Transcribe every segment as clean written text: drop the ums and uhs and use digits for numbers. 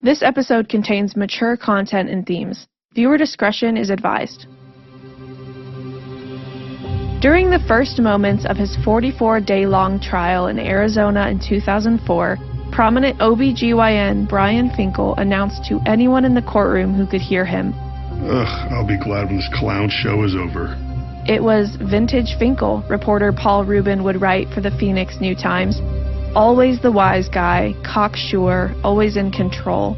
This episode contains mature content and themes. Viewer discretion is advised. During the first moments of his 44-day-long trial in Arizona in 2004, prominent OB/GYN Brian Finkel announced to anyone in the courtroom who could hear him, I'll be glad when this clown show is over. It was vintage Finkel, reporter Paul Rubin would write for the Phoenix New Times. Always the wise guy, cocksure, always in control.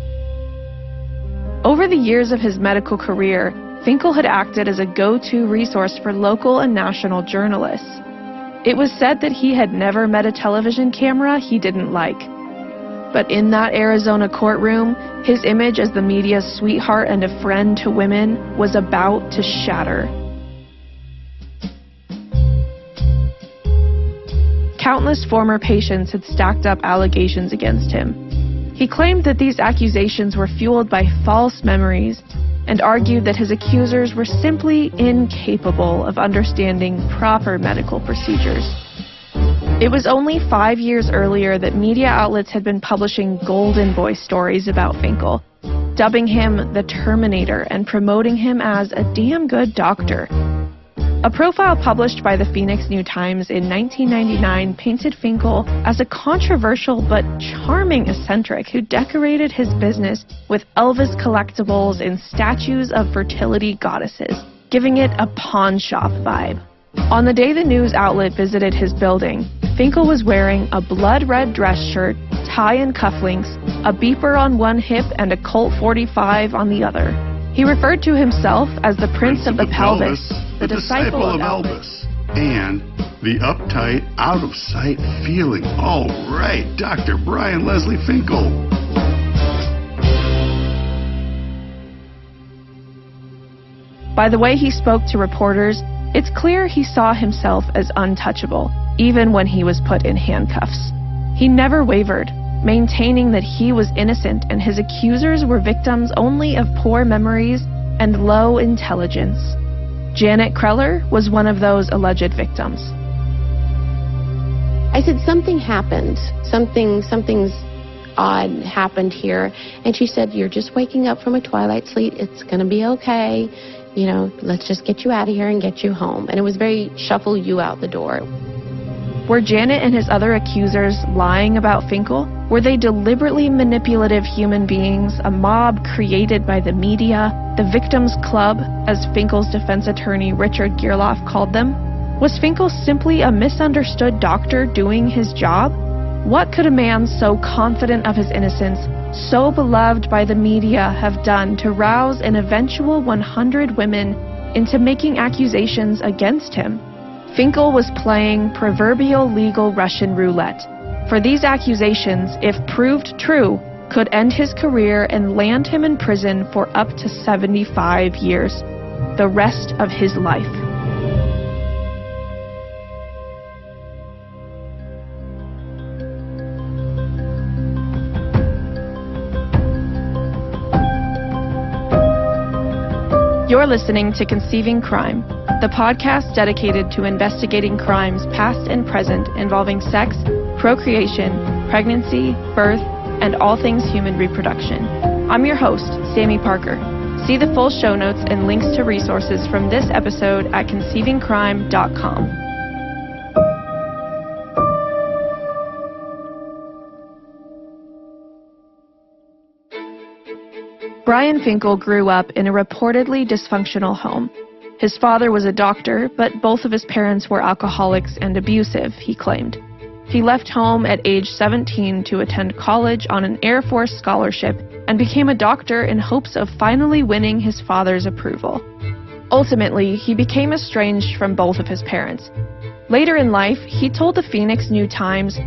Over the years of his medical career, Finkel had acted as a go-to resource for local and national journalists. It was said that he had never met a television camera he didn't like. But in that Arizona courtroom, his image as the media's sweetheart and a friend to women was about to shatter. Countless former patients had stacked up allegations against him. He claimed that these accusations were fueled by false memories and argued that his accusers were simply incapable of understanding proper medical procedures. It was only 5 years earlier that media outlets had been publishing golden boy stories about Finkel, dubbing him the Terminator and promoting him as a damn good doctor. A profile published by the Phoenix New Times in 1999 painted Finkel as a controversial but charming eccentric who decorated his business with Elvis collectibles and statues of fertility goddesses, giving it a pawn shop vibe. On the day the news outlet visited his building, Finkel was wearing a blood-red dress shirt, tie and cufflinks, a beeper on one hip and a Colt 45 on the other. He referred to himself as the Prince of the Pelvis, the disciple of Elvis, and the uptight, out-of-sight feeling. All right, Dr. Brian Leslie Finkel. By the way he spoke to reporters, it's clear he saw himself as untouchable, even when he was put in handcuffs. He never wavered, maintaining that he was innocent and his accusers were victims only of poor memories and low intelligence. Janet Kreller was one of those alleged victims. I said, something happened. Something's odd happened here. And she said, you're just waking up from a twilight sleep. It's going to be okay. You know, let's just get you out of here and get you home. And it was very shuffle you out the door. Were Janet and his other accusers lying about Finkel? Were they deliberately manipulative human beings, a mob created by the media, the victims' club, as Finkel's defense attorney Richard Gerloff called them? Was Finkel simply a misunderstood doctor doing his job? What could a man so confident of his innocence, so beloved by the media, have done to rouse an eventual 100 women into making accusations against him? Finkel was playing proverbial legal Russian roulette. For these accusations, if proved true, could end his career and land him in prison for up to 75 years, the rest of his life. You're listening to Conceiving Crime, the podcast dedicated to investigating crimes past and present involving sex, procreation, pregnancy, birth, and all things human reproduction. I'm your host, Sammy Parker. See the full show notes and links to resources from this episode at conceivingcrime.com. Brian Finkel grew up in a reportedly dysfunctional home. His father was a doctor, but both of his parents were alcoholics and abusive, he claimed. He left home at age 17 to attend college on an Air Force scholarship and became a doctor in hopes of finally winning his father's approval. Ultimately, he became estranged from both of his parents. Later in life, he told the Phoenix New Times,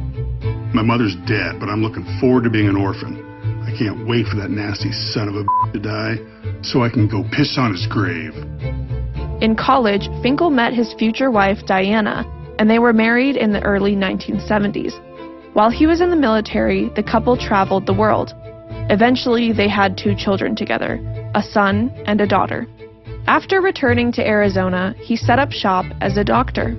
My mother's dead, but I'm looking forward to being an orphan. I can't wait for that nasty son of a to die so I can go piss on his grave. In college, Finkel met his future wife, Diana, and they were married in the early 1970s. While he was in the military, the couple traveled the world. Eventually, they had 2 children together, a son and a daughter. After returning to Arizona, he set up shop as a doctor.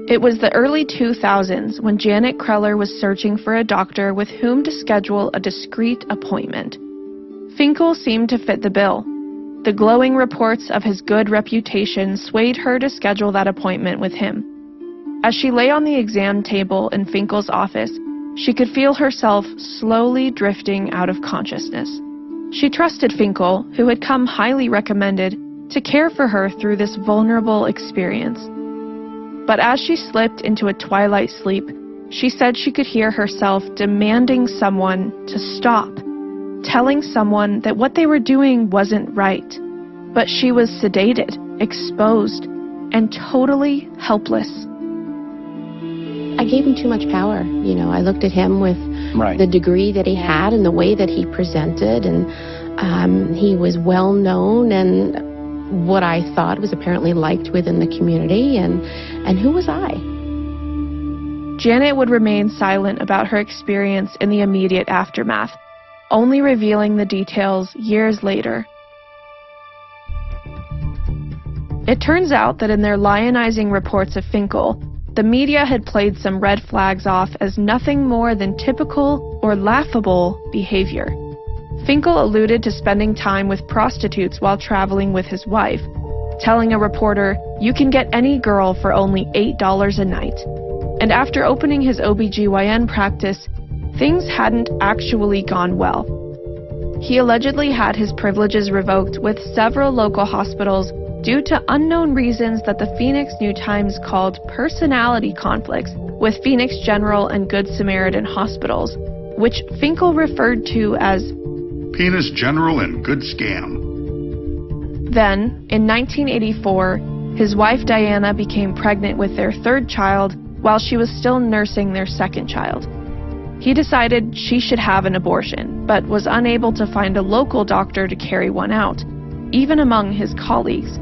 It was the early 2000s when Janet Kreller was searching for a doctor with whom to schedule a discreet appointment. Finkel seemed to fit the bill. The glowing reports of his good reputation swayed her to schedule that appointment with him. As she lay on the exam table in Finkel's office, she could feel herself slowly drifting out of consciousness. She trusted Finkel, who had come highly recommended, to care for her through this vulnerable experience. But as she slipped into a twilight sleep, she said she could hear herself demanding someone to stop, telling someone that what they were doing wasn't right. But she was sedated, exposed, and totally helpless. I gave him too much power. I looked at him with the degree that he had and the way that he presented, and he was well known and what I thought was apparently liked within the community, and who was I? Janet would remain silent about her experience in the immediate aftermath, only revealing the details years later. It turns out that in their lionizing reports of Finkel, the media had played some red flags off as nothing more than typical or laughable behavior. Finkel alluded to spending time with prostitutes while traveling with his wife, telling a reporter, "You can get any girl for only $8 a night." And after opening his OBGYN practice, things hadn't actually gone well. He allegedly had his privileges revoked with several local hospitals due to unknown reasons that the Phoenix New-Times called personality conflicts with Phoenix General and Good Samaritan hospitals, which Finkel referred to as Penis General and Good Scam. Then, in 1984, his wife Diana became pregnant with their third child while she was still nursing their second child. He decided she should have an abortion, but was unable to find a local doctor to carry one out, even among his colleagues.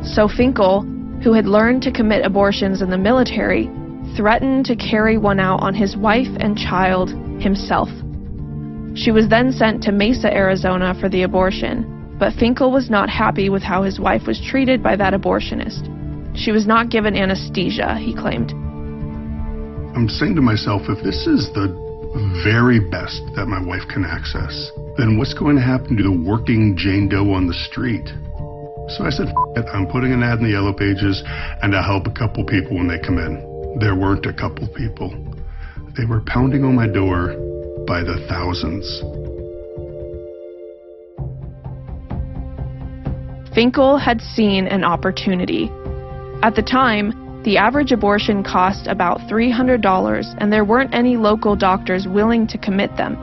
So Finkel, who had learned to commit abortions in the military, threatened to carry one out on his wife and child himself. She was then sent to Mesa, Arizona for the abortion, but Finkel was not happy with how his wife was treated by that abortionist. She was not given anesthesia, he claimed. I'm saying to myself, if this is the very best that my wife can access, then what's going to happen to the working Jane Doe on the street? So I said, F it, I'm putting an ad in the Yellow Pages, and I'll help a couple people when they come in. There weren't a couple people. They were pounding on my door by the thousands. Finkel had seen an opportunity. At the time, the average abortion cost about $300, and there weren't any local doctors willing to commit them.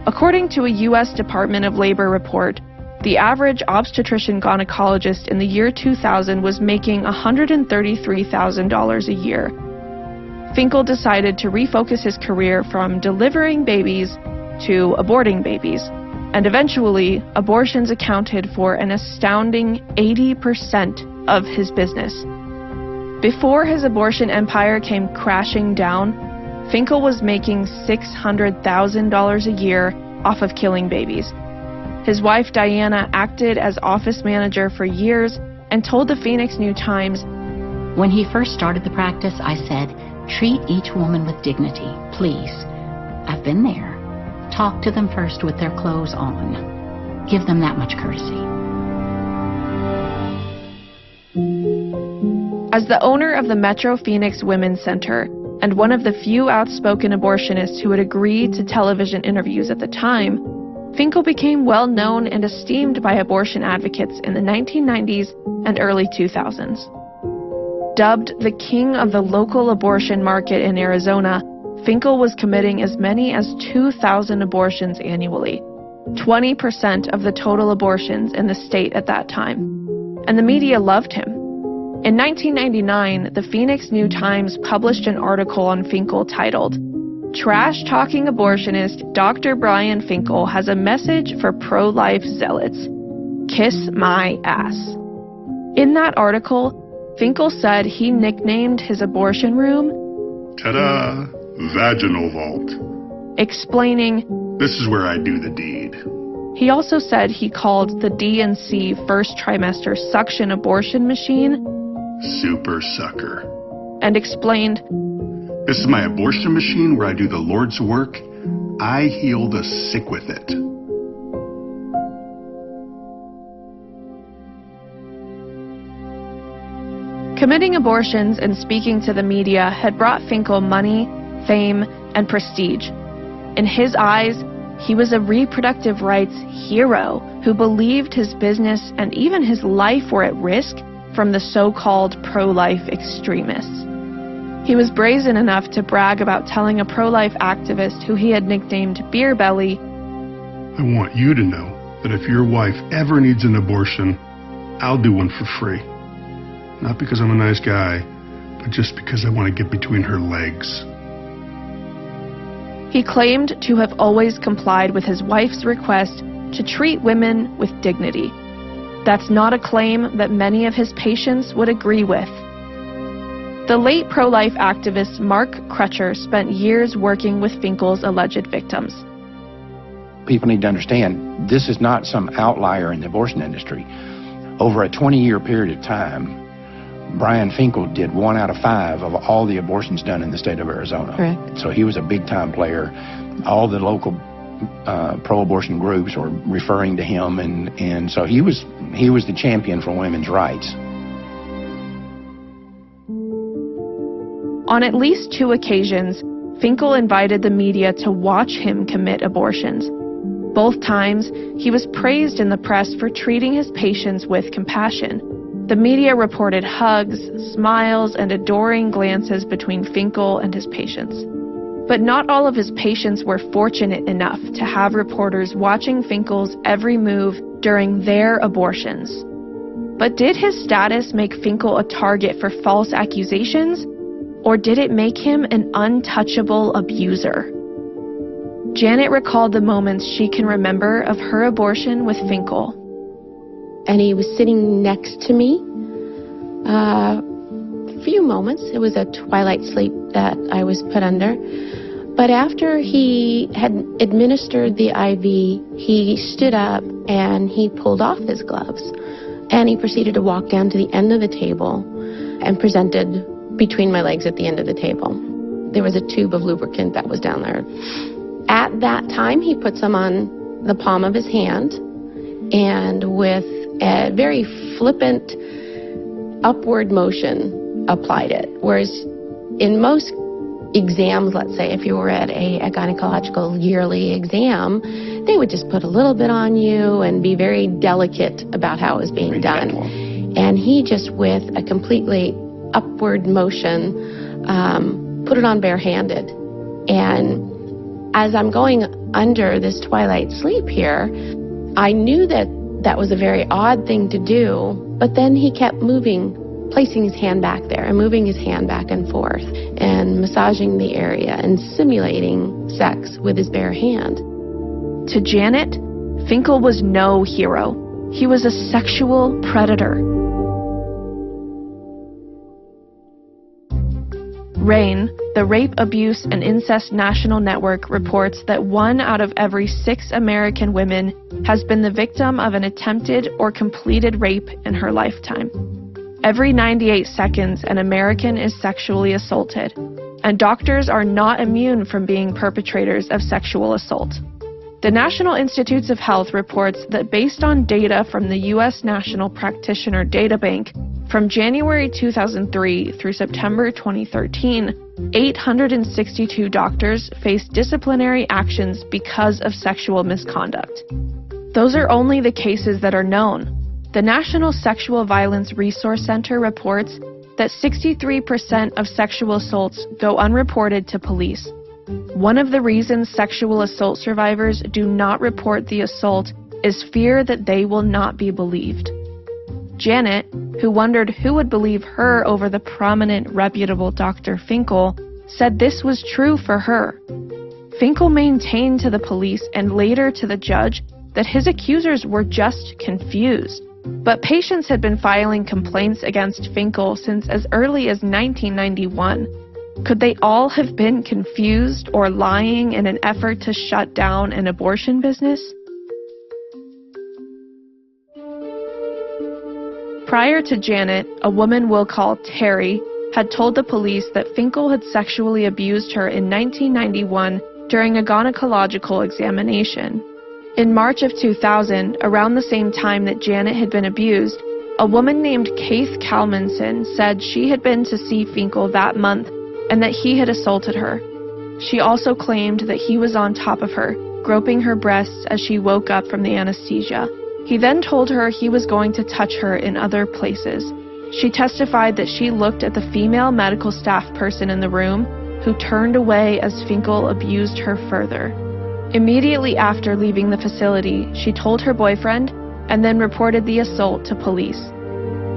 According to a U.S. Department of Labor report, the average obstetrician-gynecologist in the year 2000 was making $133,000 a year. Finkel decided to refocus his career from delivering babies to aborting babies, and eventually, abortions accounted for an astounding 80% of his business. Before his abortion empire came crashing down, Finkel was making $600,000 a year off of killing babies. His wife Diana acted as office manager for years and told the Phoenix New-Times, "When he first started the practice, I said, treat each woman with dignity, please. I've been there. Talk to them first with their clothes on. Give them that much courtesy." As the owner of the Metro Phoenix Women's Center and one of the few outspoken abortionists who would agree to television interviews at the time, Finkel became well known and esteemed by abortion advocates in the 1990s and early 2000s. Dubbed the king of the local abortion market in Arizona, Finkel was committing as many as 2,000 abortions annually, 20% of the total abortions in the state at that time. And the media loved him. In 1999, the Phoenix New-Times published an article on Finkel titled, "Trash-Talking Abortionist Dr. Brian Finkel has a message for pro-life zealots. Kiss my ass." In that article, Finkel said he nicknamed his abortion room, Ta-da! Vaginal vault. explaining, "This is where I do the deed." he also said he called the D&C first trimester suction abortion machine Super sucker. and explained, "This is my abortion machine where I do the Lord's work. I heal the sick with it." Committing abortions and speaking to the media had brought Finkel money, fame, and prestige. In his eyes, he was a reproductive rights hero who believed his business and even his life were at risk from the so-called pro-life extremists. He was brazen enough to brag about telling a pro-life activist who he had nicknamed Beer Belly, "I want you to know that if your wife ever needs an abortion, I'll do one for free. Not because I'm a nice guy, but just because I want to get between her legs." He claimed to have always complied with his wife's request to treat women with dignity. That's not a claim that many of his patients would agree with. The late pro-life activist Mark Crutcher spent years working with Finkel's alleged victims. People need to understand, this is not some outlier in the abortion industry. Over a 20-year period of time, Brian Finkel did 1 out of 5 of all the abortions done in the state of Arizona. Correct. So he was a big-time player. All the local pro-abortion groups were referring to him, and so he was the champion for women's rights. On at least 2 occasions, Finkel invited the media to watch him commit abortions. Both times, he was praised in the press for treating his patients with compassion. The media reported hugs, smiles, and adoring glances between Finkel and his patients. But not all of his patients were fortunate enough to have reporters watching Finkel's every move during their abortions. But did his status make Finkel a target for false accusations, or did it make him an untouchable abuser? Janet recalled the moments she can remember of her abortion with Finkel. And he was sitting next to me a few moments. It was a twilight sleep that I was put under. But after he had administered the IV, he stood up and he pulled off his gloves. And he proceeded to walk down to the end of the table and presented between my legs at the end of the table. There was a tube of lubricant that was down there. At that time, he put some on the palm of his hand, and with a very flippant upward motion applied it. Whereas in most exams, let's say if you were at a gynecological yearly exam, they would just put a little bit on you and be very delicate about how it was being done. And he just, with a completely upward motion, put it on barehanded. And as I'm going under this twilight sleep here, I knew that that was a very odd thing to do, but then he kept moving, placing his hand back there and moving his hand back and forth and massaging the area and simulating sex with his bare hand. To Janet, Finkel was no hero. He was a sexual predator. RAINN, the Rape, Abuse, and Incest National Network, reports that 1 out of every 6 American women has been the victim of an attempted or completed rape in her lifetime. Every 98 seconds, an American is sexually assaulted, and doctors are not immune from being perpetrators of sexual assault. The National Institutes of Health reports that based on data from the U.S. National Practitioner Data Bank, from January 2003 through September 2013, 862 doctors faced disciplinary actions because of sexual misconduct. Those are only the cases that are known. The National Sexual Violence Resource Center reports that 63% of sexual assaults go unreported to police. One of the reasons sexual assault survivors do not report the assault is fear that they will not be believed. Janet, who wondered who would believe her over the prominent, reputable Dr. Finkel, said this was true for her. Finkel maintained to the police and later to the judge that his accusers were just confused. But patients had been filing complaints against Finkel since as early as 1991. Could they all have been confused or lying in an effort to shut down an abortion business? Prior to Janet, a woman we'll call Terry had told the police that Finkel had sexually abused her in 1991 during a gynecological examination. In March of 2000, around the same time that Janet had been abused, a woman named Keith Kalmanson said she had been to see Finkel that month and that he had assaulted her. She also claimed that he was on top of her, groping her breasts as she woke up from the anesthesia. He then told her he was going to touch her in other places. She testified that she looked at the female medical staff person in the room, who turned away as Finkel abused her further. Immediately after leaving the facility, she told her boyfriend and then reported the assault to police.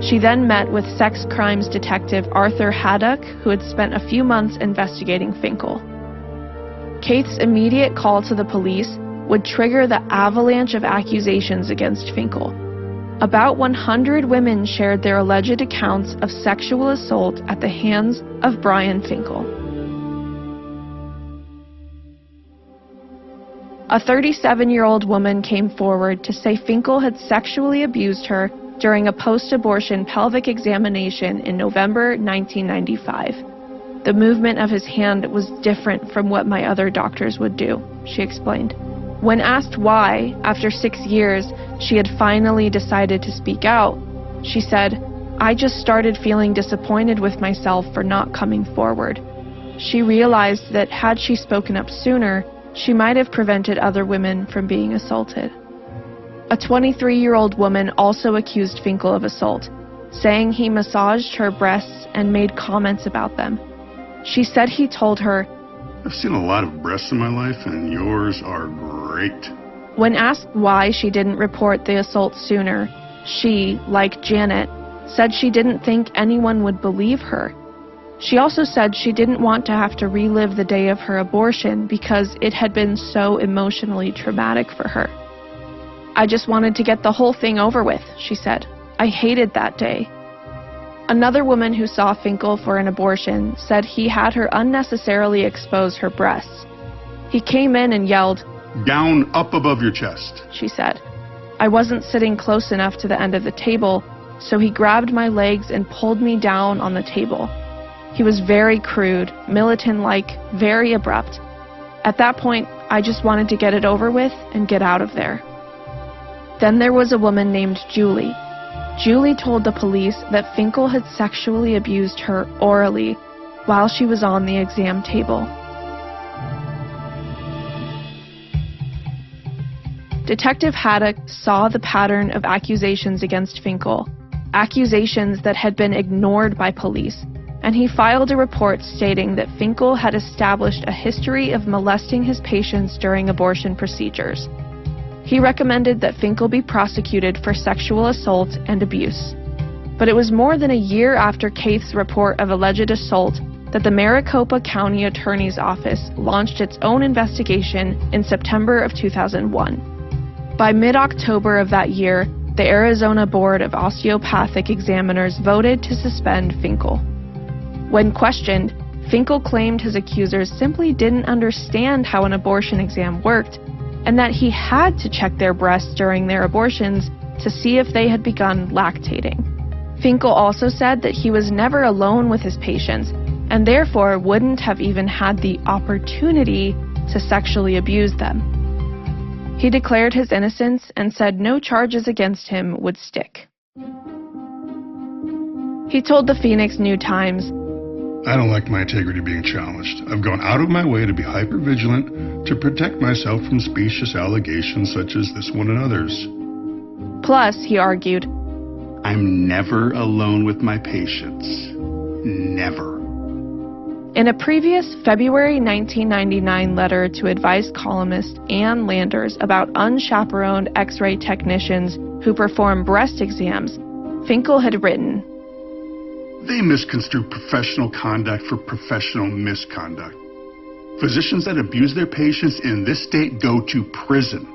She then met with sex crimes detective Arthur Haddock, who had spent a few months investigating Finkel. Keith's immediate call to the police would trigger the avalanche of accusations against Finkel. About 100 women shared their alleged accounts of sexual assault at the hands of Brian Finkel. A 37-year-old woman came forward to say Finkel had sexually abused her during a post-abortion pelvic examination in November 1995. The movement of his hand was different from what my other doctors would do, she explained. When asked why, after 6 years, she had finally decided to speak out, she said, "I just started feeling disappointed with myself for not coming forward." She realized that had she spoken up sooner, she might have prevented other women from being assaulted. A 23-year-old woman also accused Finkel of assault, saying he massaged her breasts and made comments about them. She said he told her, "I've seen a lot of breasts in my life, and yours are great." When asked why she didn't report the assault sooner, she, like Janet, said she didn't think anyone would believe her. She also said she didn't want to have to relive the day of her abortion because it had been so emotionally traumatic for her. "I just wanted to get the whole thing over with," she said. "I hated that day." Another woman who saw Finkel for an abortion said he had her unnecessarily expose her breasts. "He came in and yelled, "Gown up above your chest," she said. "I wasn't sitting close enough to the end of the table, so he grabbed my legs and pulled me down on the table. He was very crude, militant-like, very abrupt. At that point, I just wanted to get it over with and get out of there." Then there was a woman named Julie. Julie told the police that Finkel had sexually abused her orally while she was on the exam table. Detective Haddock saw the pattern of accusations against Finkel, accusations that had been ignored by police, and he filed a report stating that Finkel had established a history of molesting his patients during abortion procedures. He recommended that Finkel be prosecuted for sexual assault and abuse. But it was more than a year after Keith's report of alleged assault that the Maricopa County Attorney's Office launched its own investigation in September of 2001. By mid-October of that year, the Arizona Board of Osteopathic Examiners voted to suspend Finkel. When questioned, Finkel claimed his accusers simply didn't understand how an abortion exam worked, and that he had to check their breasts during their abortions to see if they had begun lactating. Finkel also said that he was never alone with his patients, and therefore wouldn't have even had the opportunity to sexually abuse them. He declared his innocence and said no charges against him would stick. He told the Phoenix New-Times, "I don't like my integrity being challenged. I've gone out of my way to be hyper-vigilant to protect myself from specious allegations such as this one and others." Plus, he argued, "I'm never alone with my patients. Never." In a previous February 1999 letter to advice columnist Ann Landers about unchaperoned X-ray technicians who perform breast exams, Finkel had written, "They misconstrue professional conduct for professional misconduct. Physicians that abuse their patients in this state go to prison.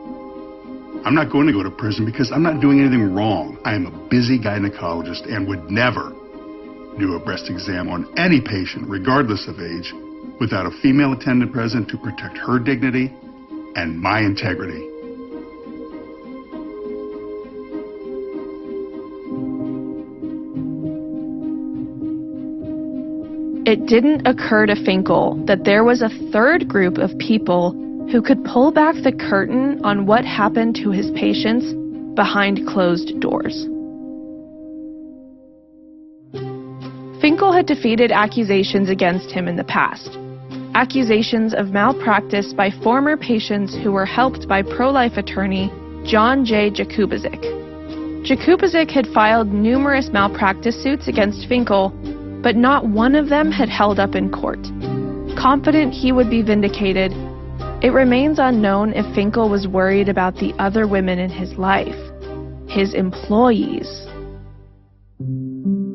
I'm not going to go to prison because I'm not doing anything wrong. I am a busy gynecologist and would never do a breast exam on any patient, regardless of age, without a female attendant present to protect her dignity and my integrity." It didn't occur to Finkel that there was a third group of people who could pull back the curtain on what happened to his patients behind closed doors. Finkel had defeated accusations against him in the past. Accusations of malpractice by former patients who were helped by pro-life attorney John J. Jakubovic. Jakubovic had filed numerous malpractice suits against Finkel, but not one of them had held up in court. Confident he would be vindicated, it remains unknown if Finkel was worried about the other women in his life, his employees.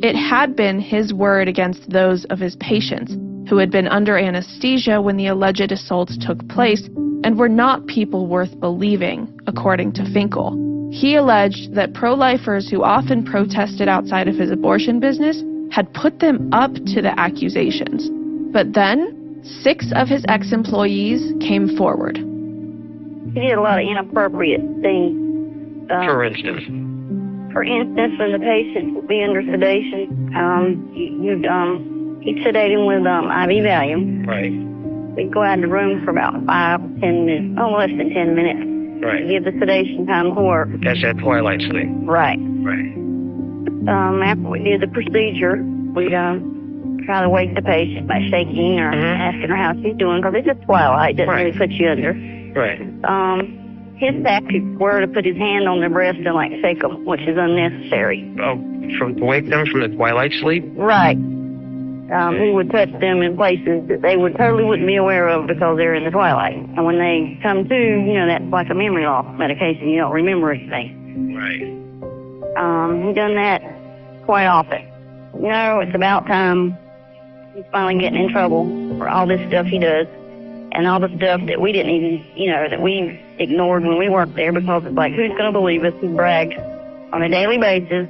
It had been his word against those of his patients, who had been under anesthesia when the alleged assaults took place and were not people worth believing, according to Finkel. He alleged that pro-lifers who often protested outside of his abortion business had put them up to the accusations. But then, 6 of his ex-employees came forward. He did a lot of inappropriate things. For instance? For instance, when the patient would be under sedation, he'd sedate him with IV Valium. Right. We'd go out of the room for about 5 to 10 minutes, less than 10 minutes. Right. To give the sedation time to work. That's that twilight sleep. Right. Right. After we did the procedure, we'd try to wake the patient by shaking or asking her how she's doing, because it's just twilight, doesn't really put you under. Right. His tactics were to put his hand on their breast and like shake them, which is unnecessary. Oh, to wake them from the twilight sleep? Right. He would touch them in places that they totally wouldn't be aware of because they're in the twilight. And when they come to, that's like a memory loss medication. You don't remember anything. Right. He's done that quite often. It's about time he's finally getting in trouble for all this stuff he does. And all the stuff that we didn't even, that we ignored when we worked there, because it's like, who's going to believe us? He bragged on a daily basis,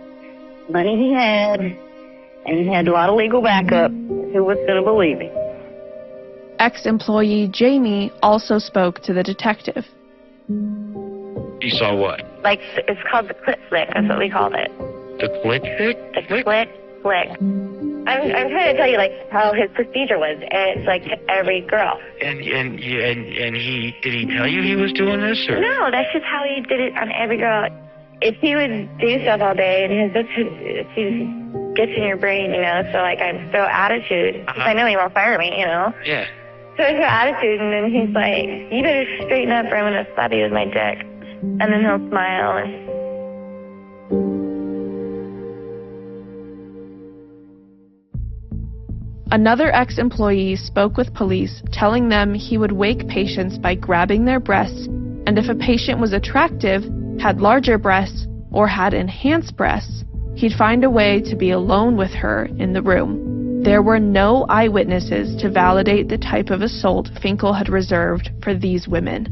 money he had, and he had a lot of legal backup. Who was going to believe him? Ex-employee Jamie also spoke to the detective. You saw what? Like, it's called the clit flick. That's what we called it. The clit flick? The clit flick. I'm trying to tell you, how his procedure was, and it's like every girl. And he did he tell you he was doing this, or? No, that's just how he did it on every girl. If he would do stuff all day, and he gets in your brain, so I throw attitude. I know he won't fire me, Yeah. So I throw attitude, and then he's like, you better straighten up or I'm going to slap you with my dick. And then he'll smile and... Another ex-employee spoke with police, telling them he would wake patients by grabbing their breasts, and if a patient was attractive, had larger breasts, or had enhanced breasts, he'd find a way to be alone with her in the room. There were no eyewitnesses to validate the type of assault Finkel had reserved for these women.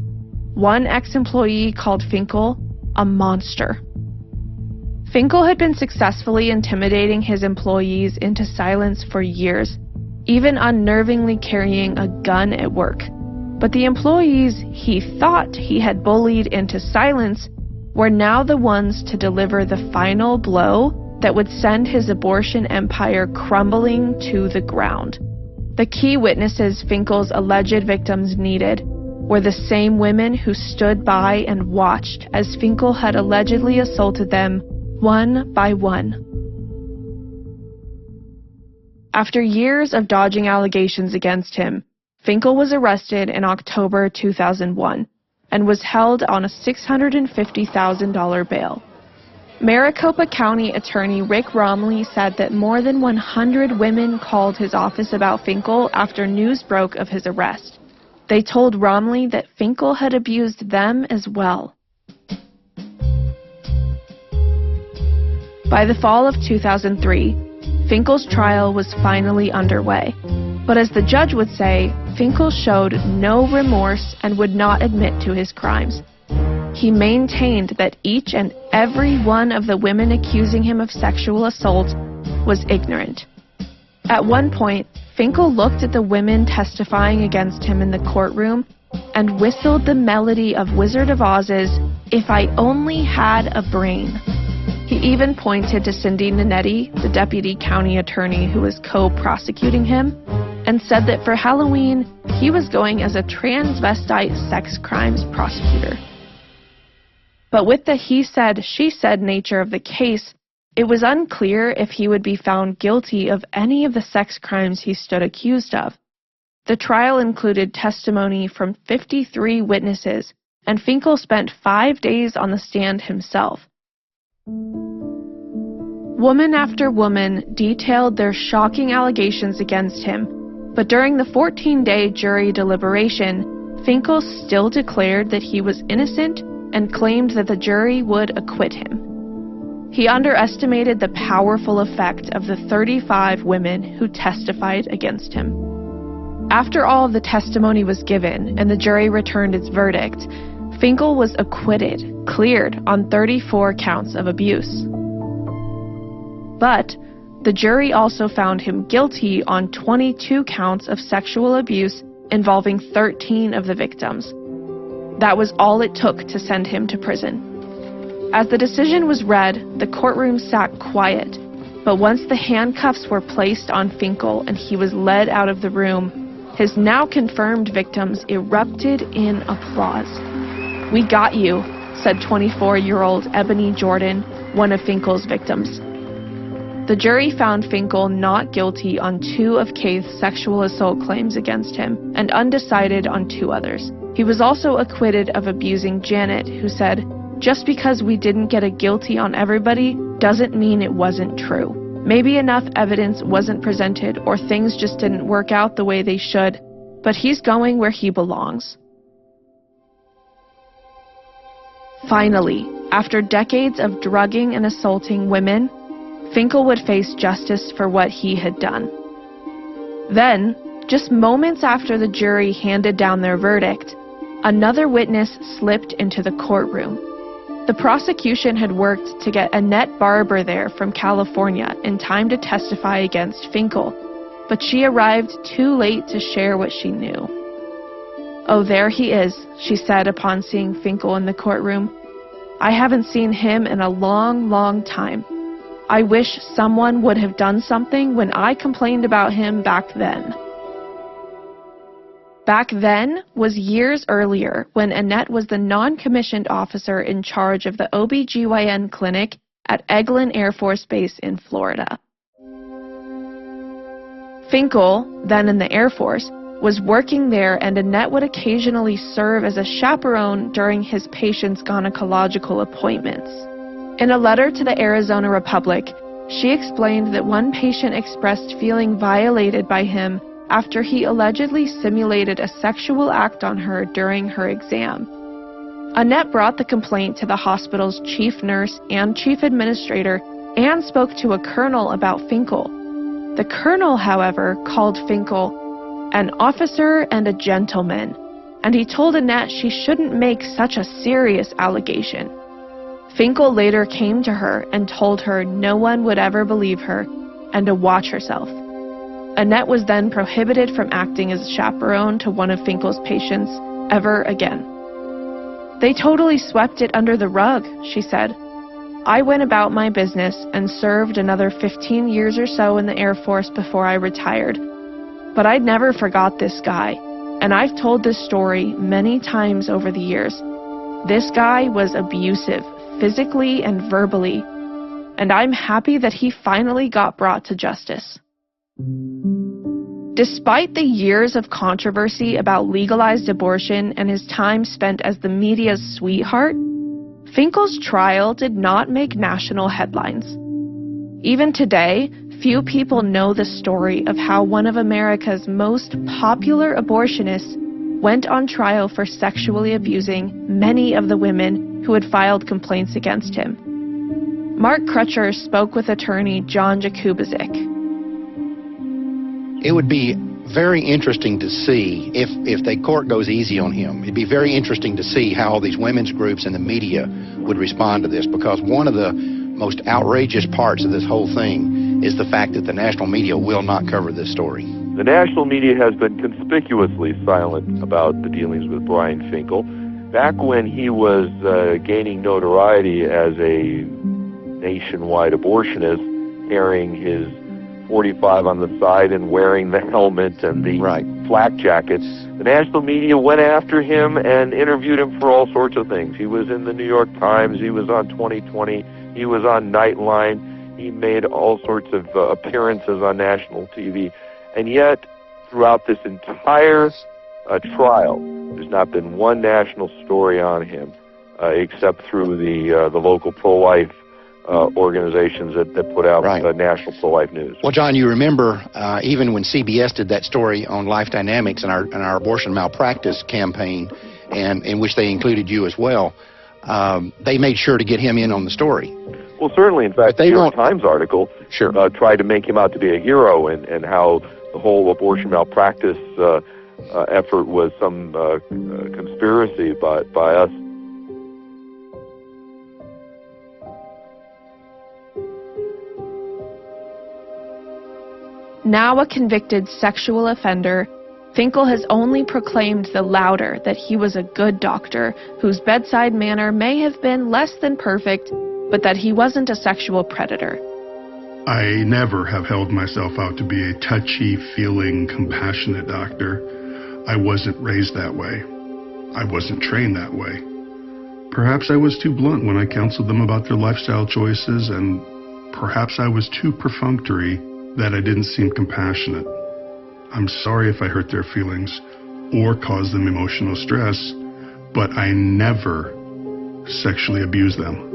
One ex-employee called Finkel a monster. Finkel had been successfully intimidating his employees into silence for years, even unnervingly carrying a gun at work. But the employees he thought he had bullied into silence were now the ones to deliver the final blow that would send his abortion empire crumbling to the ground. The key witnesses Finkel's alleged victims needed were the same women who stood by and watched as Finkel had allegedly assaulted them one by one. After years of dodging allegations against him, Finkel was arrested in October 2001 and was held on a $650,000 bail. Maricopa County Attorney Rick Romley said that more than 100 women called his office about Finkel after news broke of his arrest. They told Romley that Finkel had abused them as well. By the fall of 2003, Finkel's trial was finally underway. But as the judge would say, Finkel showed no remorse and would not admit to his crimes. He maintained that each and every one of the women accusing him of sexual assault was ignorant. At one point, Finkel looked at the women testifying against him in the courtroom and whistled the melody of Wizard of Oz's "If I Only Had a Brain." He even pointed to Cindy Nanetti, the deputy county attorney who was co-prosecuting him, and said that for Halloween, he was going as a transvestite sex crimes prosecutor. But with the he said, she said nature of the case, it was unclear if he would be found guilty of any of the sex crimes he stood accused of. The trial included testimony from 53 witnesses, and Finkel spent 5 days on the stand himself. Woman after woman detailed their shocking allegations against him, but during the 14-day jury deliberation, Finkel still declared that he was innocent and claimed that the jury would acquit him. He underestimated the powerful effect of the 35 women who testified against him. After all of the testimony was given and the jury returned its verdict, Finkel was acquitted, cleared on 34 counts of abuse. But the jury also found him guilty on 22 counts of sexual abuse involving 13 of the victims. That was all it took to send him to prison. As the decision was read, the courtroom sat quiet, but once the handcuffs were placed on Finkel and he was led out of the room, his now confirmed victims erupted in applause. "We got you," said 24-year-old Ebony Jordan, one of Finkel's victims. The jury found Finkel not guilty on 2 of Keith's sexual assault claims against him and undecided on 2 others. He was also acquitted of abusing Janet, who said, "Just because we didn't get a guilty on everybody doesn't mean it wasn't true. Maybe enough evidence wasn't presented or things just didn't work out the way they should, but he's going where he belongs." Finally, after decades of drugging and assaulting women, Finkel would face justice for what he had done. Then, just moments after the jury handed down their verdict, another witness slipped into the courtroom. The prosecution had worked to get Annette Barber there from California in time to testify against Finkel, but she arrived too late to share what she knew. "Oh, there he is," she said upon seeing Finkel in the courtroom. "I haven't seen him in a long, long time. I wish someone would have done something when I complained about him back then." Back then was years earlier when Annette was the non-commissioned officer in charge of the OBGYN clinic at Eglin Air Force Base in Florida. Finkel, then in the Air Force, was working there, and Annette would occasionally serve as a chaperone during his patients' gynecological appointments. In a letter to the Arizona Republic, she explained that one patient expressed feeling violated by him after he allegedly simulated a sexual act on her during her exam. Annette brought the complaint to the hospital's chief nurse and chief administrator and spoke to a colonel about Finkel. The colonel, however, called Finkel an officer and a gentleman, and he told Annette she shouldn't make such a serious allegation. Finkel later came to her and told her no one would ever believe her and to watch herself. Annette was then prohibited from acting as a chaperone to one of Finkel's patients ever again. "They totally swept it under the rug," she said. "I went about my business and served another 15 years or so in the Air Force before I retired. But I never forgot this guy, and I've told this story many times over the years. This guy was abusive, physically and verbally, and I'm happy that he finally got brought to justice." Despite the years of controversy about legalized abortion and his time spent as the media's sweetheart, Finkel's trial did not make national headlines. Even today, few people know the story of how one of America's most popular abortionists went on trial for sexually abusing many of the women who had filed complaints against him. Mark Crutcher spoke with attorney John Jakubovic. It would be very interesting to see if the court goes easy on him. It'd be very interesting to see how all these women's groups and the media would respond to this, because one of the most outrageous parts of this whole thing is the fact that the national media will not cover this story. The national media has been conspicuously silent about the dealings with Brian Finkel. Back when he was gaining notoriety as a nationwide abortionist, carrying his 45 on the side and wearing the helmet and the flak jacket. The national media went after him and interviewed him for all sorts of things. He was in the New York Times, he was on 2020, he was on Nightline, he made all sorts of appearances on national TV. And yet, throughout this entire trial, there's not been one national story on him, except through the local pro-life organizations that put out national pro-life news. Well, John, you remember even when CBS did that story on Life Dynamics and our abortion malpractice campaign, and in which they included you as well, they made sure to get him in on the story. Well, certainly. In fact, the New York Times article tried to make him out to be a hero, and how the whole abortion malpractice effort was some conspiracy by us. Now a convicted sexual offender, Finkel has only proclaimed the louder that he was a good doctor whose bedside manner may have been less than perfect, but that he wasn't a sexual predator. I never have held myself out to be a touchy-feeling, compassionate doctor. I wasn't raised that way. I wasn't trained that way. Perhaps I was too blunt when I counseled them about their lifestyle choices, and perhaps I was too perfunctory that I didn't seem compassionate. I'm sorry if I hurt their feelings or caused them emotional stress, but I never sexually abused them.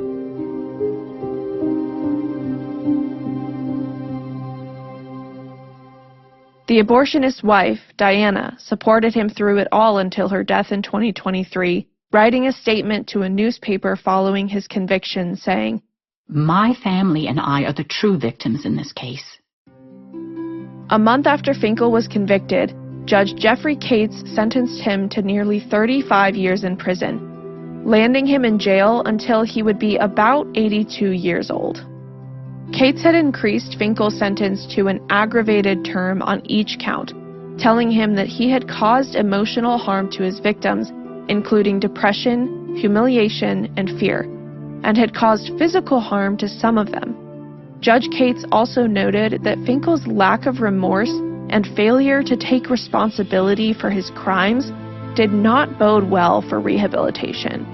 The abortionist's wife, Diana, supported him through it all until her death in 2023, writing a statement to a newspaper following his conviction saying, "My family and I are the true victims in this case." A month after Finkel was convicted, Judge Jeffrey Cates sentenced him to nearly 35 years in prison, landing him in jail until he would be about 82 years old. Cates had increased Finkel's sentence to an aggravated term on each count, telling him that he had caused emotional harm to his victims, including depression, humiliation, and fear, and had caused physical harm to some of them. Judge Cates also noted that Finkel's lack of remorse and failure to take responsibility for his crimes did not bode well for rehabilitation.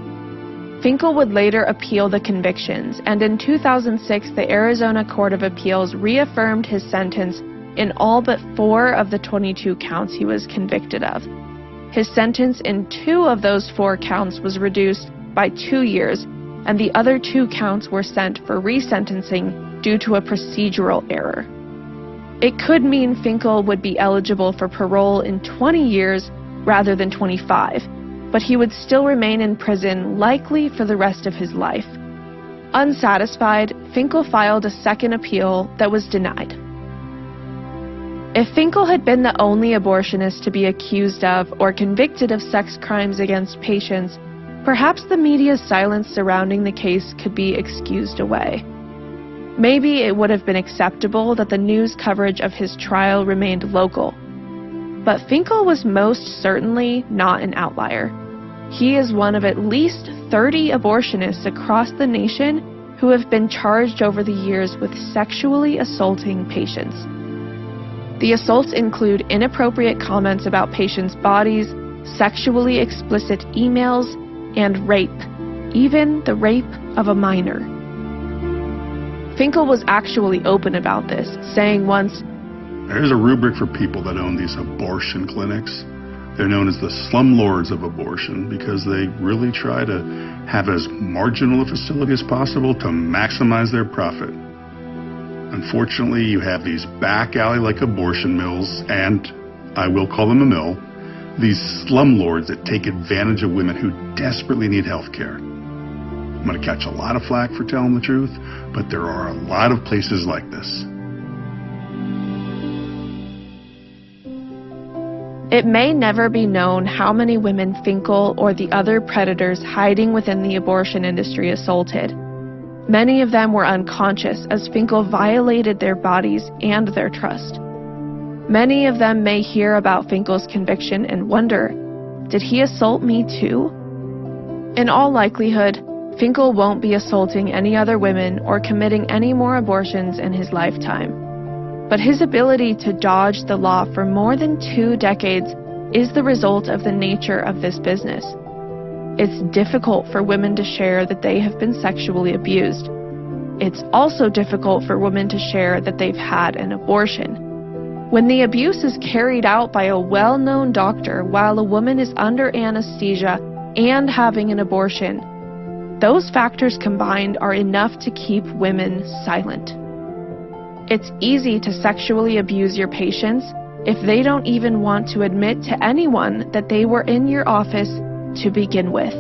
Finkel would later appeal the convictions, and in 2006 the Arizona Court of Appeals reaffirmed his sentence in all but 4 of the 22 counts he was convicted of. His sentence in 2 of those 4 counts was reduced by 2 years, and the other 2 counts were sent for resentencing due to a procedural error. It could mean Finkel would be eligible for parole in 20 years rather than 25, but he would still remain in prison likely for the rest of his life. Unsatisfied, Finkel filed a second appeal that was denied. If Finkel had been the only abortionist to be accused of or convicted of sex crimes against patients, perhaps the media's silence surrounding the case could be excused away. Maybe it would have been acceptable that the news coverage of his trial remained local. But Finkel was most certainly not an outlier. He is one of at least 30 abortionists across the nation who have been charged over the years with sexually assaulting patients. The assaults include inappropriate comments about patients' bodies, sexually explicit emails, and rape, even the rape of a minor. Finkel was actually open about this, saying once, "There's a rubric for people that own these abortion clinics. They're known as the slumlords of abortion because they really try to have as marginal a facility as possible to maximize their profit. Unfortunately, you have these back alley-like abortion mills, and I will call them a mill, these slumlords that take advantage of women who desperately need health care. I'm going to catch a lot of flack for telling the truth, but there are a lot of places like this." It may never be known how many women Finkel or the other predators hiding within the abortion industry assaulted. Many of them were unconscious as Finkel violated their bodies and their trust. Many of them may hear about Finkel's conviction and wonder, did he assault me too? In all likelihood, Finkel won't be assaulting any other women or committing any more abortions in his lifetime. But his ability to dodge the law for more than 2 decades is the result of the nature of this business. It's difficult for women to share that they have been sexually abused. It's also difficult for women to share that they've had an abortion. When the abuse is carried out by a well-known doctor while a woman is under anesthesia and having an abortion, those factors combined are enough to keep women silent. It's easy to sexually abuse your patients if they don't even want to admit to anyone that they were in your office to begin with.